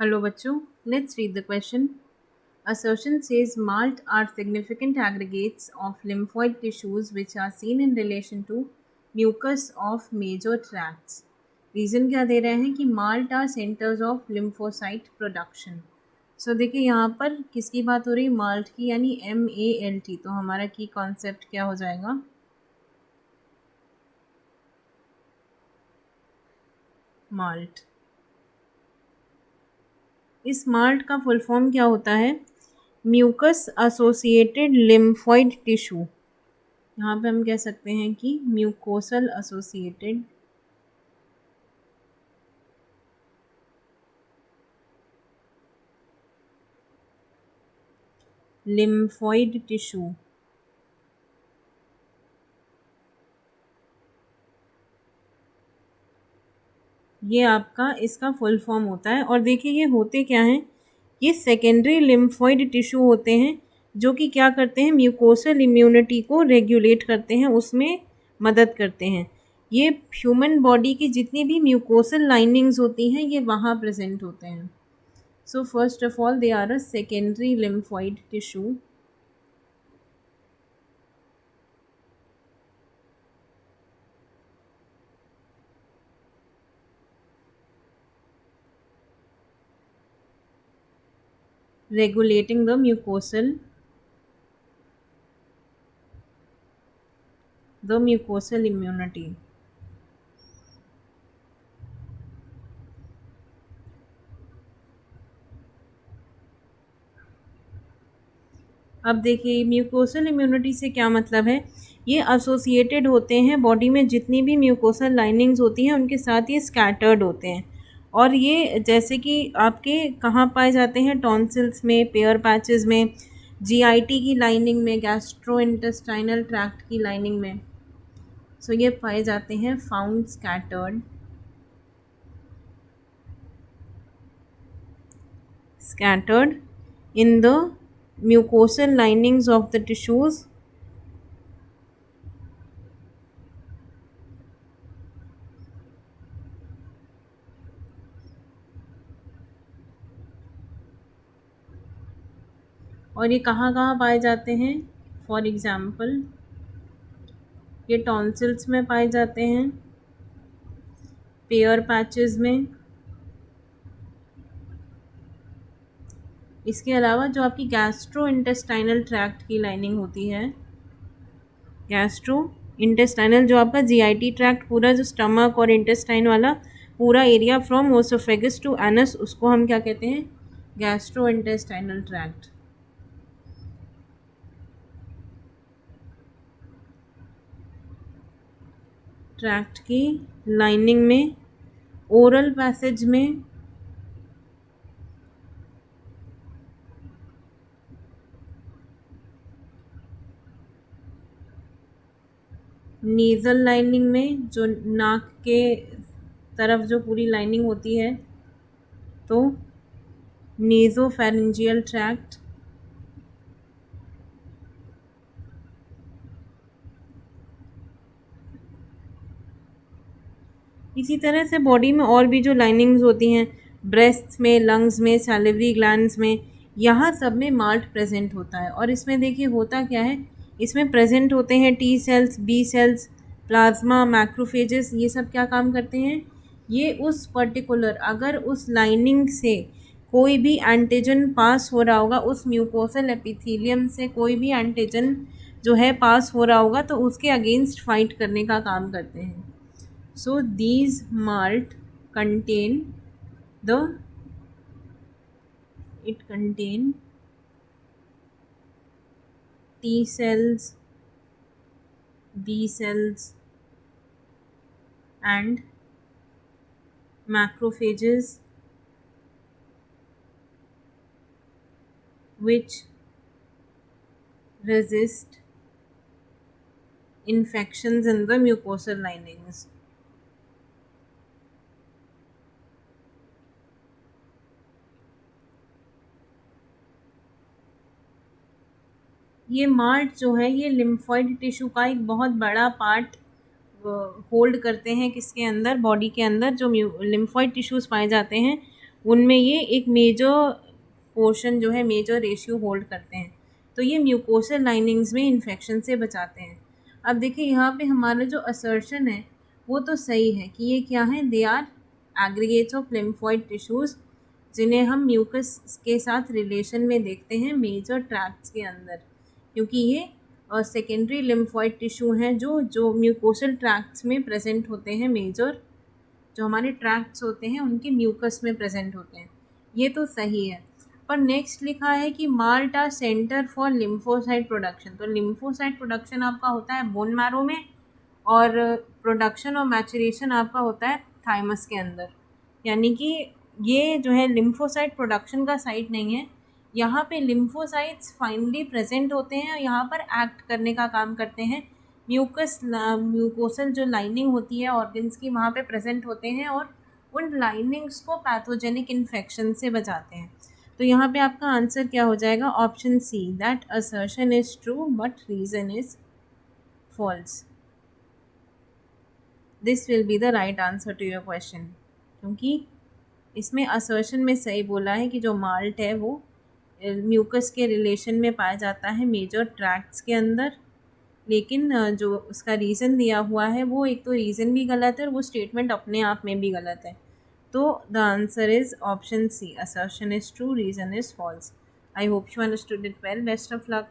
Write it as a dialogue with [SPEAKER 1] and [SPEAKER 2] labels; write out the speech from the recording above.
[SPEAKER 1] Hello बच्चों, let's read the question. Assertion says malt are significant aggregates of lymphoid tissues which are seen in relation to mucus of major tracts. Reason क्या दे रहे हैं कि MALT are centres of lymphocyte production. So देखिए यहाँ पर किसकी बात हो रही है, माल्ट की, यानी MALT. तो हमारा की कॉन्सेप्ट क्या हो जाएगा, माल्ट. इस माल्ट का फुल फॉर्म क्या होता है, म्यूकस एसोसिएटेड लिम्फॉइड टिश्यू. यहाँ पे हम कह सकते हैं कि म्यूकोसल एसोसिएटेड लिम्फॉइड टिश्यू. ये आपका इसका फुल फॉर्म होता है. और देखिए ये होते क्या हैं, ये सेकेंडरी लिम्फॉइड टिश्यू होते हैं जो कि क्या करते हैं, म्यूकोसल इम्यूनिटी को रेगुलेट करते हैं, उसमें मदद करते हैं. ये ह्यूमन बॉडी की जितनी भी म्यूकोसल लाइनिंग्स होती हैं ये वहाँ प्रेजेंट होते हैं. So first of all, they are a secondary lymphoid tissue. Regulating the mucosal immunity. अब देखिए म्यूकोसल इम्यूनिटी से क्या मतलब है, ये एसोसिएटेड होते हैं बॉडी में जितनी भी म्यूकोसल लाइनिंग्स होती हैं उनके साथ ये स्कैटर्ड होते हैं. और ये जैसे कि आपके कहाँ पाए जाते हैं, टॉन्सिल्स में, पेयर पैचेस में, जीआईटी की लाइनिंग में, गैस्ट्रो इंटेस्टाइनल ट्रैक्ट की लाइनिंग में. सो ये पाए जाते हैं found scattered in the mucosal linings of the tissues और ये कहाँ कहाँ पाए जाते हैं, फॉर एग्जाम्पल ये टॉन्सिल्स में पाए जाते हैं, पेयर पैचेस में. इसके अलावा जो आपकी गैस्ट्रो इंटेस्टाइनल ट्रैक्ट की लाइनिंग होती है, गैस्ट्रो इंटेस्टाइनल जो आपका जीआईटी ट्रैक्ट, पूरा जो स्टमक और इंटेस्टाइन वाला पूरा area from oesophagus to anus, उसको हम क्या कहते हैं, गैस्ट्रो इंटेस्टाइनल ट्रैक्ट. ट्रैक्ट की लाइनिंग में, ओरल पैसेज में, नेज़ल लाइनिंग में, जो नाक के तरफ जो पूरी लाइनिंग होती है, तो नेज़ोफेरेंजियल ट्रैक्ट. इसी तरह से बॉडी में और भी जो लाइनिंग्स होती हैं, ब्रेस्ट में, लंग्स में, सैलिवरी ग्लैंड्स में, यहाँ सब में माल्ट प्रेजेंट होता है. और इसमें देखिए होता क्या है, इसमें प्रेजेंट होते हैं T cells, B cells, plasma, macrophages. ये सब क्या काम करते हैं, ये उस पर्टिकुलर, अगर उस लाइनिंग से कोई भी एंटीजन पास हो रहा होगा, उस म्यूकोसल एपिथेलियम से कोई भी एंटीजन जो है पास हो रहा होगा, तो उसके अगेंस्ट फाइट करने का काम करते हैं. So these malt contain the it contain T cells, B cells and macrophages which resist infections in the mucosal linings. ये माल्ट जो है ये लिम्फॉइड टिश्यू का एक बहुत बड़ा पार्ट होल्ड करते हैं, किसके अंदर, बॉडी के अंदर जो लिम्फॉइड टिश्यूज़ पाए जाते हैं उनमें ये एक मेजर पोर्शन जो है, मेजर रेशियो होल्ड करते हैं। तो ये म्यूकोसल लाइनिंग्स में इन्फेक्शन से बचाते हैं। अब देखिए यहाँ पे हमारा जो असर्शन है वो तो सही है कि ये क्या है, they are aggregates of lymphoid tissues, जिन्हें हम म्यूकस के साथ रिलेशन में देखते हैं मेजर ट्रैक्ट्स के अंदर, क्योंकि ये सेकेंडरी लिम्फॉइड टिश्यू हैं जो म्यूकोसल ट्रैक्ट्स में प्रेजेंट होते हैं। मेजर जो हमारे ट्रैक्ट्स होते हैं उनके म्यूकस में प्रेजेंट होते हैं। ये तो सही है। पर नेक्स्ट लिखा है कि MALT are centre for lymphocyte production. तो लिम्फोसाइट प्रोडक्शन आपका होता है बोन मैरो में, और प्रोडक्शन और मैचुरेशन आपका होता है थाइमस के अंदर। यानी कि ये जो है लिम्फोसाइट प्रोडक्शन का साइट नहीं है, यहाँ पे लिम्फोसाइट्स फाइनली प्रेजेंट होते हैं और यहाँ पर एक्ट करने का काम करते हैं। म्यूकोसल जो लाइनिंग होती है ऑर्गन्स की वहाँ पे प्रेजेंट होते हैं और उन लाइनिंग्स को पैथोजेनिक इन्फेक्शन से बचाते हैं। तो यहाँ पे आपका आंसर क्या हो जाएगा, option C, that assertion is true but reason is false. This will be the right answer to your question, क्योंकि इसमें असर्शन में सही बोला है कि जो माल्ट है वो म्यूकस के रिलेशन में पाया जाता है मेजर ट्रैक्ट्स के अंदर। लेकिन जो उसका रीज़न दिया हुआ है वो एक तो रीज़न भी गलत है और वो स्टेटमेंट अपने आप में भी गलत है। तो the answer is option C, assertion is true, reason is false. I hope you understood it well. Best of luck.